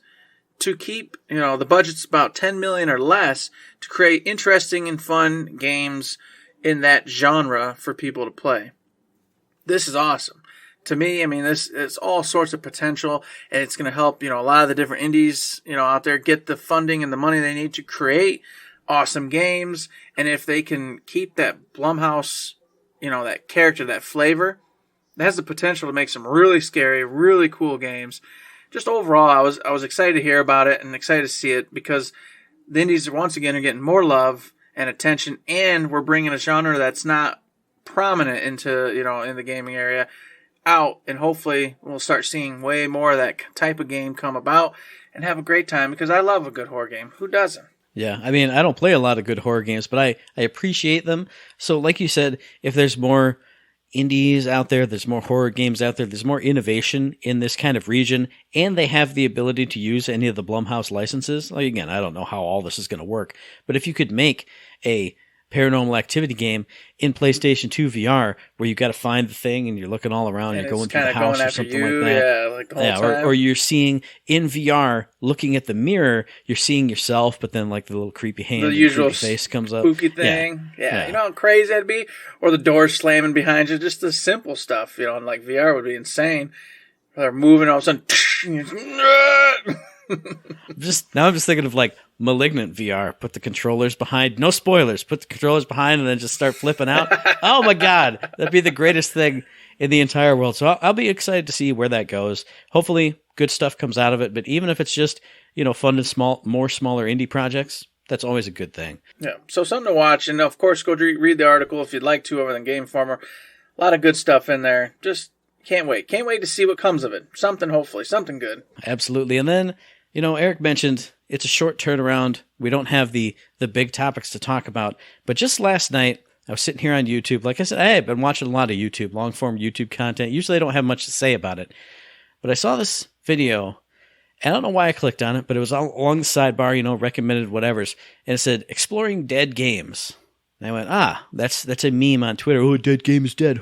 to keep, the budget's about $10 million or less to create interesting and fun games in that genre for people to play. This is awesome. To me, this it's all sorts of potential, and it's going to help, a lot of the different indies, out there get the funding and the money they need to create awesome games. And if they can keep that Blumhouse, that character, that flavor, that has the potential to make some really scary, really cool games. Just overall, I was excited to hear about it and excited to see it because the indies once again are getting more love and attention, and we're bringing a genre that's not prominent into, in the gaming area out, and hopefully we'll start seeing way more of that type of game come about and have a great time because I love a good horror game. Who doesn't? Yeah, I don't play a lot of good horror games, but I appreciate them. So like you said, if there's more indies out there, there's more horror games out there, there's more innovation in this kind of region, and they have the ability to use any of the Blumhouse licenses. Again, I don't know how all this is going to work, but if you could make a Paranormal Activity game in PlayStation 2 VR where you got to find the thing and you're looking all around and you're going through the house or something like that. Yeah, like the whole time. Or you're seeing in VR, looking at the mirror, you're seeing yourself, but then the little creepy hand, the usual creepy face comes up. Spooky thing. Yeah. You know how crazy that'd be? Or the door slamming behind you, just the simple stuff, and VR would be insane. They're moving all of a sudden. I'm just thinking of Malignant VR. Put the controllers behind. No spoilers. Put the controllers behind and then just start flipping out. Oh my God, that'd be the greatest thing in the entire world. So I'll be excited to see where that goes. Hopefully, good stuff comes out of it. But even if it's just fun and smaller indie projects, that's always a good thing. Yeah. So something to watch, and of course, go read the article if you'd like to over on Game Informer. A lot of good stuff in there. Just can't wait. Can't wait to see what comes of it. Something, hopefully, something good. Absolutely. And then, Eric mentioned it's a short turnaround. We don't have the big topics to talk about. But just last night, I was sitting here on YouTube. Like I said, I've been watching a lot of YouTube, long-form YouTube content. Usually I don't have much to say about it. But I saw this video, and I don't know why I clicked on it, but it was all along the sidebar, recommended whatevers. And it said, exploring dead games. And I went, that's a meme on Twitter. Oh, dead game is dead.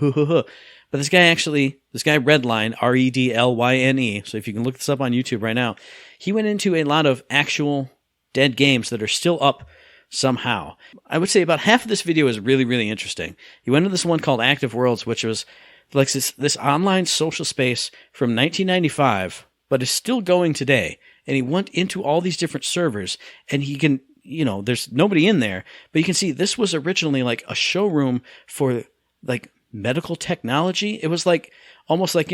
But this guy Redline, Redlyne. So if you can look this up on YouTube right now, he went into a lot of actual dead games that are still up somehow. I would say about half of this video is really, really interesting. He went into this one called Active Worlds, which was like this online social space from 1995, but is still going today. And he went into all these different servers, and he can, there's nobody in there, but you can see this was originally like a showroom for medical technology. It was almost like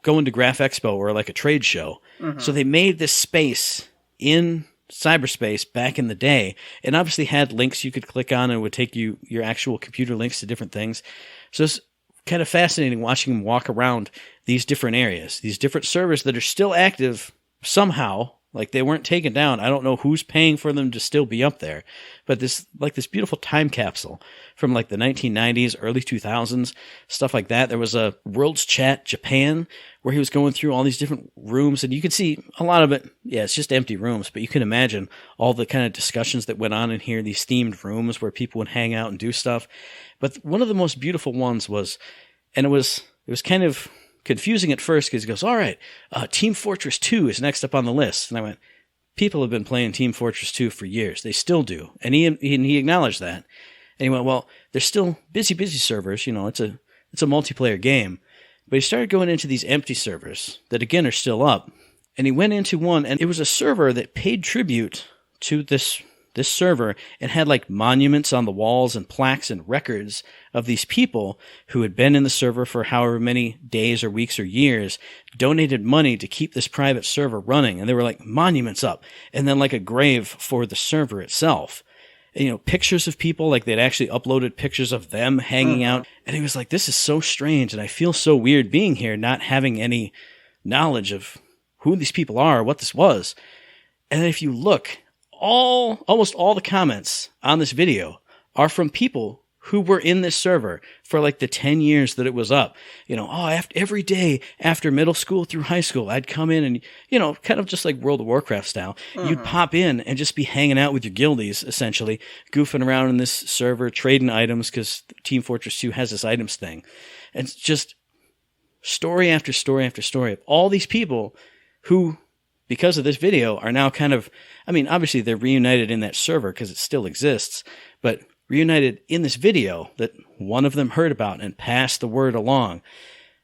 going to Graph Expo or like a trade show. Mm-hmm. So they made this space in cyberspace back in the day, and obviously had links you could click on and it would take you your actual computer links to different things. So it's kind of fascinating watching him walk around these different areas, these different servers that are still active somehow. Like they weren't taken down. I don't know who's paying for them to still be up there, but this beautiful time capsule from the 1990s, early 2000s, stuff like that. There was a World's Chat Japan where he was going through all these different rooms, and you can see a lot of it. Yeah, it's just empty rooms, but you can imagine all the kind of discussions that went on in here, these themed rooms where people would hang out and do stuff. But one of the most beautiful ones was, and it was kind of confusing at first because he goes, all right, Team Fortress 2 is next up on the list. And I went, people have been playing Team Fortress 2 for years. They still do. And he acknowledged that. And he went, well, there's still busy servers. It's a multiplayer game. But he started going into these empty servers that, again, are still up. And he went into one, and it was a server that paid tribute to this server and had like monuments on the walls and plaques and records of these people who had been in the server for however many days or weeks or years, donated money to keep this private server running. And there were like monuments up, and then like a grave for the server itself. And, you know, pictures of people, like they'd actually uploaded pictures of them hanging out. And he was like, this is so strange, and I feel so weird being here, not having any knowledge of who these people are, what this was. And if you look, almost all the comments on this video are from people who were in this server for like the 10 years that it was up. You know, every day after middle school through high school, I'd come in and, you know, kind of just like World of Warcraft style. You'd pop in and just be hanging out with your guildies, essentially, goofing around in this server, trading items, because Team Fortress 2 has this items thing. And it's just story after story after story of all these people who, because of this video, are now kind of, I mean, obviously they're reunited in that server because it still exists, but reunited in this video that one of them heard about and passed the word along.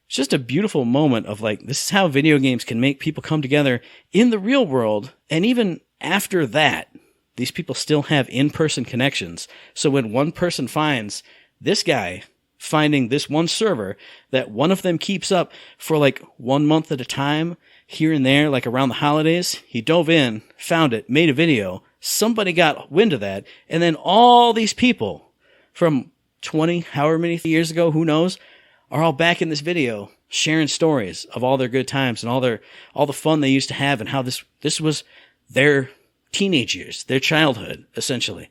It's just a beautiful moment of like, this is how video games can make people come together in the real world. And even after that, these people still have in-person connections. So when one person finds this guy finding this one server that one of them keeps up for like 1 month at a time, here and there, like around the holidays, he dove in, found it, made a video. Somebody got wind of that. And then all these people from 20, however many years ago, who knows, are all back in this video sharing stories of all their good times and all the fun they used to have, and how this was their teenage years, their childhood, essentially.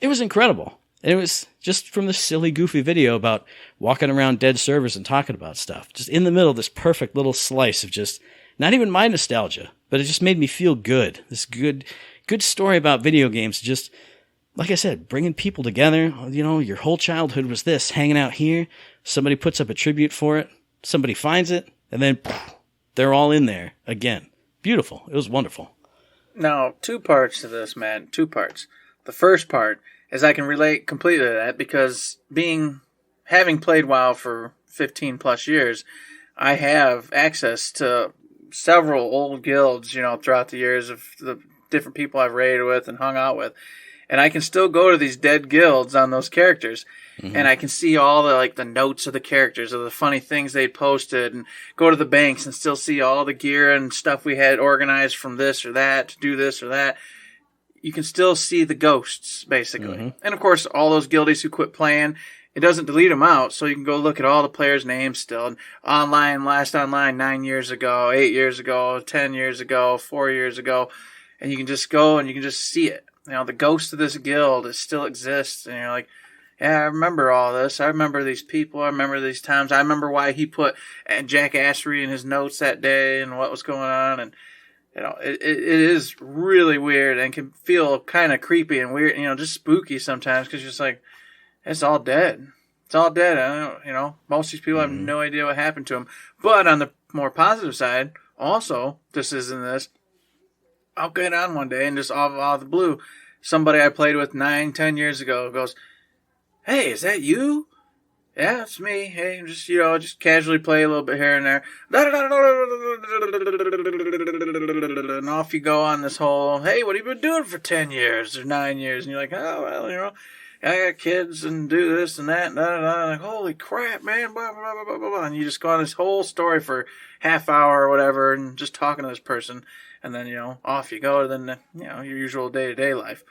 It was incredible. And it was just from this silly, goofy video about walking around dead servers and talking about stuff. Just in the middle of this perfect little slice of just, not even my nostalgia, but it just made me feel good. This good story about video games. Just, like I said, bringing people together. You know, your whole childhood was this, hanging out here. Somebody puts up a tribute for it. Somebody finds it. And then they're all in there again. Beautiful. It was wonderful. Now, 2 parts to this, man. 2 parts. The first part is I can relate completely to that because having played WoW for 15 plus years, I have access to several old guilds, you know, throughout the years of the different people I've raided with and hung out with. And I can still go to these dead guilds on those characters. Mm-hmm. And I can see all the notes of the characters, of the funny things they posted, and go to the banks and still see all the gear and stuff we had organized from this or that to do this or that. You can still see the ghosts, basically. Mm-hmm. And of course, all those guildies who quit playing, it doesn't delete them out, so you can go look at all the players' names still. And last online 9 years ago, 8 years ago, 10 years ago, 4 years ago. And you can just go and you can just see it. You know, the ghost of this guild, it still exists. And you're like, yeah, I remember all this. I remember these people. I remember these times. I remember why he put jackassery in his notes that day and what was going on. And, you know, it is really weird and can feel kind of creepy and weird, you know, just spooky sometimes because you're just like, it's all dead. It's all dead. I don't, you know, most of these people have no idea what happened to them. But on the more positive side, also, I'll get on one day and just out of the blue, somebody I played with 9-10 years ago goes, "Hey, is that you?" "Yeah, it's me. Hey, just casually play a little bit here and there." And off you go on this whole, "Hey, what have you been doing for 10 years or 9 years?" And you're like, "Oh, well, you know, I got kids and do this and that." And like, holy crap, man. Blah, blah, blah, blah, blah. And you just go on this whole story for half hour or whatever and just talking to this person. And then, you know, off you go to then, you know, your usual day-to-day life.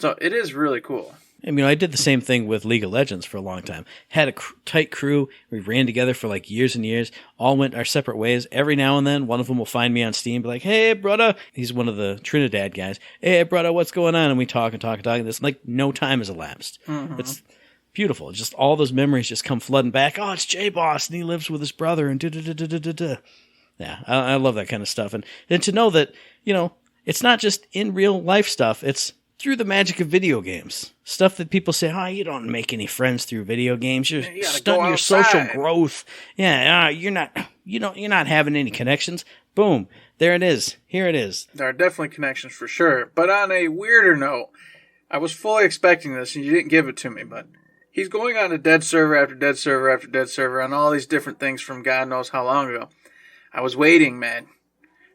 So it is really cool. I mean, I did the same thing with League of Legends for a long time. Had a tight crew. We ran together for like years and years. All went our separate ways. Every now and then, one of them will find me on Steam, be like, "Hey, brother." He's one of the Trinidad guys. "Hey, brother, what's going on?" And we talk and talk and talk. And it's like no time has elapsed. Mm-hmm. It's beautiful. Just all those memories just come flooding back. "Oh, it's J-Boss, and he lives with his brother." And da-da-da-da-da-da. Yeah, I love that kind of stuff. And then to know that, you know, it's not just in real life stuff. It's through the magic of video games. Stuff that people say, "Oh, you don't make any friends through video games. You're stunting your social growth. Yeah, you're not having any connections." Boom. There it is. Here it is. There are definitely connections for sure. But on a weirder note, I was fully expecting this and you didn't give it to me, but He's going on a dead server after dead server after dead server on all these different things from God knows how long ago. I was waiting, man,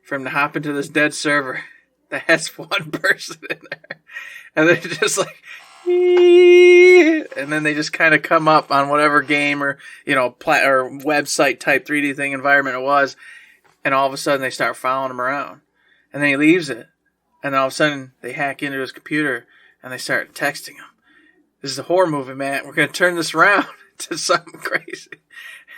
for him to hop into this dead server that has one person in there. And they're just like, and then they just kind of come up on whatever game or, or website type 3D thing environment it was. And all of a sudden they start following him around. And then he leaves it. And then all of a sudden they hack into his computer and they start texting him. This is a horror movie, man. We're going to turn this around to something crazy.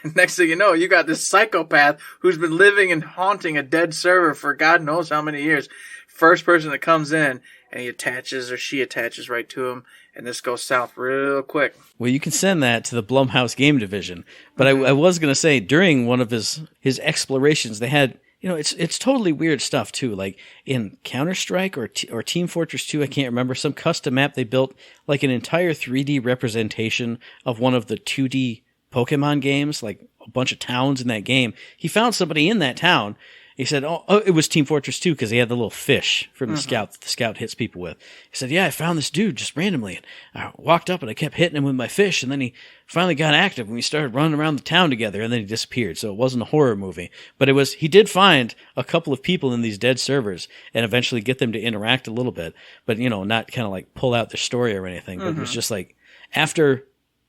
And next thing you know, you got this psychopath who's been living and haunting a dead server for God knows how many years. First person that comes in, and he attaches or she attaches right to him, and this goes south real quick. Well, you can send that to the Blumhouse game division. But I was going to say, during one of his explorations, they had... it's totally weird stuff, too. Like, in Counter-Strike or Team Fortress 2, I can't remember, some custom map, they built, like, an entire 3D representation of one of the 2D Pokemon games, like, a bunch of towns in that game. He found somebody in that town. He said, oh it was Team Fortress 2, because he had the little fish from the scout that the scout hits people with. He said, yeah, I found this dude just randomly. And I walked up and I kept hitting him with my fish, and then he finally got active and we started running around the town together, and then he disappeared. So it wasn't a horror movie. But he did find a couple of people in these dead servers and eventually get them to interact a little bit. But, not kind of like pull out their story or anything. But it was just like, after...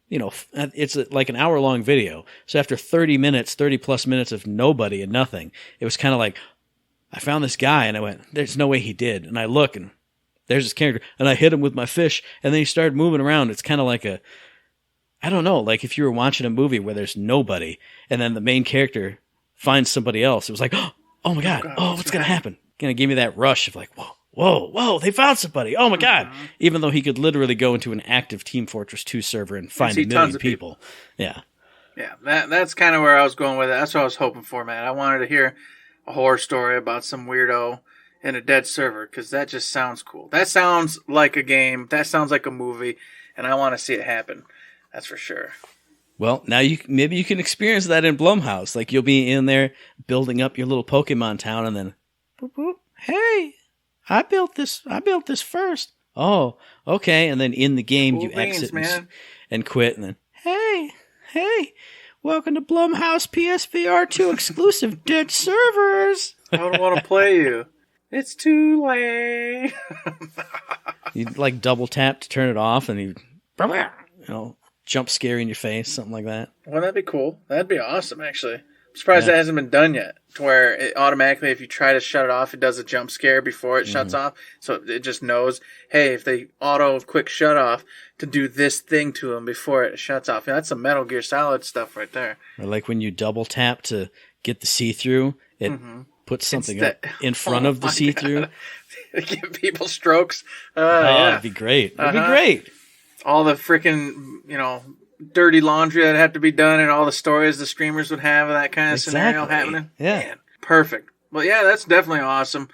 it's like an hour-long video. So after 30 plus minutes of nobody and nothing, it was kind of like, I found this guy, and I went, there's no way he did. And I look, and there's this character, and I hit him with my fish, and then he started moving around. It's kind of like I don't know, like if you were watching a movie where there's nobody, and then the main character finds somebody else. It was like, oh my God, what's going to happen? Kind of gave me that rush of like, whoa, they found somebody. Oh my God. Even though he could literally go into an active Team Fortress 2 server and find a million people. Yeah. Yeah, that's kind of where I was going with it. That's what I was hoping for, man. I wanted to hear a horror story about some weirdo in a dead server, because that just sounds cool. That sounds like a game. That sounds like a movie, and I want to see it happen. That's for sure. Well, now maybe you can experience that in Blumhouse. Like, you'll be in there building up your little Pokemon town, and then, boop, boop, hey, I built this first. Oh, okay. And then in the game, you exit and quit. And then, hey, welcome to Blumhouse PSVR 2 exclusive dead servers. I don't want to play you. It's too late. You like double tap to turn it off, and you jump scare in your face, something like that. Well, that'd be cool. That'd be awesome, actually. I'm surprised that hasn't been done yet, to where it automatically, if you try to shut it off, it does a jump scare before it shuts off. So it just knows, hey, if they auto quick shut off, to do this thing to them before it shuts off. Yeah, that's some Metal Gear Solid stuff right there. Or like when you double tap to get the see-through, it puts something up in front of the see-through. Give people strokes. Yeah. It'd be great. It'd be great. All the freaking, dirty laundry that had to be done, and all the stories the streamers would have of that kind of scenario happening. Yeah. Man, perfect. Well, yeah, that's definitely awesome.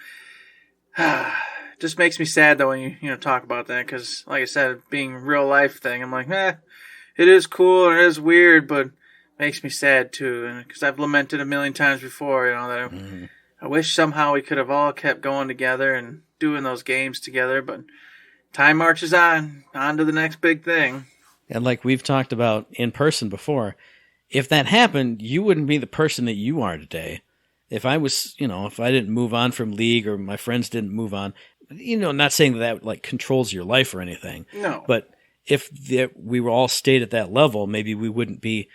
Just makes me sad, though, when you talk about that, because, like I said, being a real life thing, I'm like, it is cool and it is weird, but it makes me sad, too, because I've lamented a million times before, that I wish somehow we could have all kept going together and doing those games together, but time marches on to the next big thing. And like we've talked about in person before, if that happened, you wouldn't be the person that you are today. If I was, if I didn't move on from League, or my friends didn't move on, not saying that like controls your life or anything. No. But if we were all stayed at that level, maybe we wouldn't be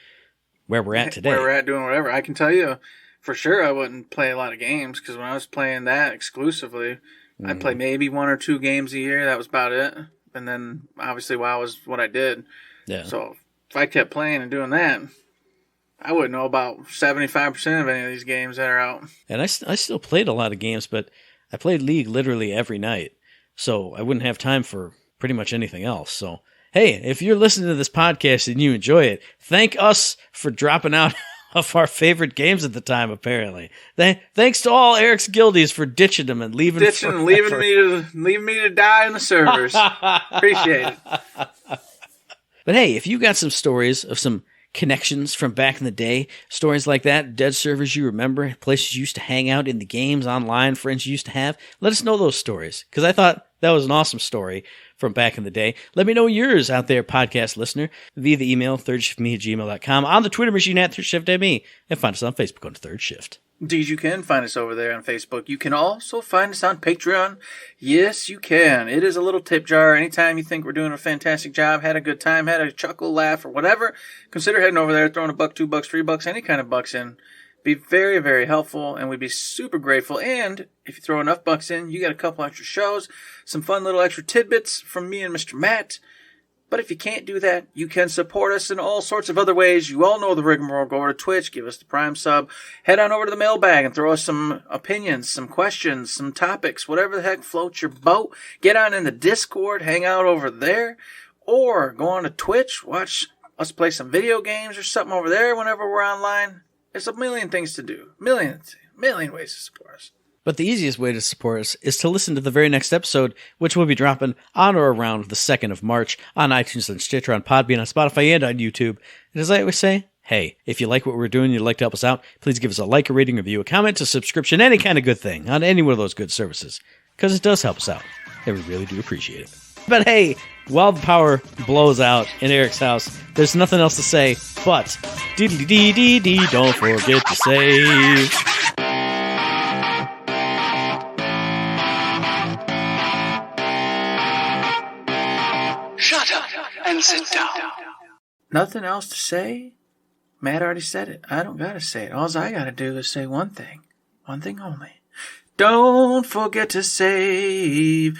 where we're at today. Where we're at doing whatever. I can tell you for sure I wouldn't play a lot of games, because when I was playing that exclusively, I'd play maybe 1 or 2 games a year. That was about it. And then obviously WoW was what I did. Yeah. So if I kept playing and doing that, I wouldn't know about 75% of any of these games that are out. And I still played a lot of games, but I played League literally every night. So I wouldn't have time for pretty much anything else. So, hey, if you're listening to this podcast and you enjoy it, thank us for dropping out of our favorite games at the time, apparently. Thanks to all Eric's guildies for ditching them and leaving me to die in the servers. Appreciate it. But hey, if you got some stories of some connections from back in the day, stories like that, dead servers you remember, places you used to hang out in the games, online, friends you used to have, let us know those stories, because I thought that was an awesome story from back in the day. Let me know yours out there, podcast listener, via the email, thirdshiftme@gmail.com, on the Twitter machine at ThirdShiftME, and find us on Facebook on Third Shift. Indeed, you can find us over there on Facebook. You can also find us on Patreon. Yes, you can. It is a little tip jar. Anytime you think we're doing a fantastic job, had a good time, had a chuckle, laugh, or whatever, consider heading over there, throwing $1, $2, $3, any kind of bucks in. Be very, very helpful, and we'd be super grateful. And if you throw enough bucks in, you get a couple extra shows, some fun little extra tidbits from me and Mr. Matt. But if you can't do that, you can support us in all sorts of other ways. You all know the rigmarole. Go over to Twitch, give us the Prime sub, head on over to the mailbag and throw us some opinions, some questions, some topics, whatever the heck floats your boat. Get on in the Discord, hang out over there, or go on to Twitch, watch us play some video games or something over there whenever we're online. There's a million things to do. Million ways to support us. But the easiest way to support us is to listen to the very next episode, which will be dropping on or around the 2nd of March on iTunes and Stitcher, on Podbean, on Spotify, and on YouTube. And as I always say, hey, if you like what we're doing and you'd like to help us out, please give us a like, a rating, review, a comment, a subscription, any kind of good thing on any one of those good services. Because it does help us out, and we really do appreciate it. But hey, while the power blows out in Eric's house, there's nothing else to say but dee-dee-dee-dee-dee, don't forget to save. Shut up and sit down. Nothing else to say? Matt already said it. I don't gotta say it. All I gotta do is say one thing. One thing only. Don't forget to save.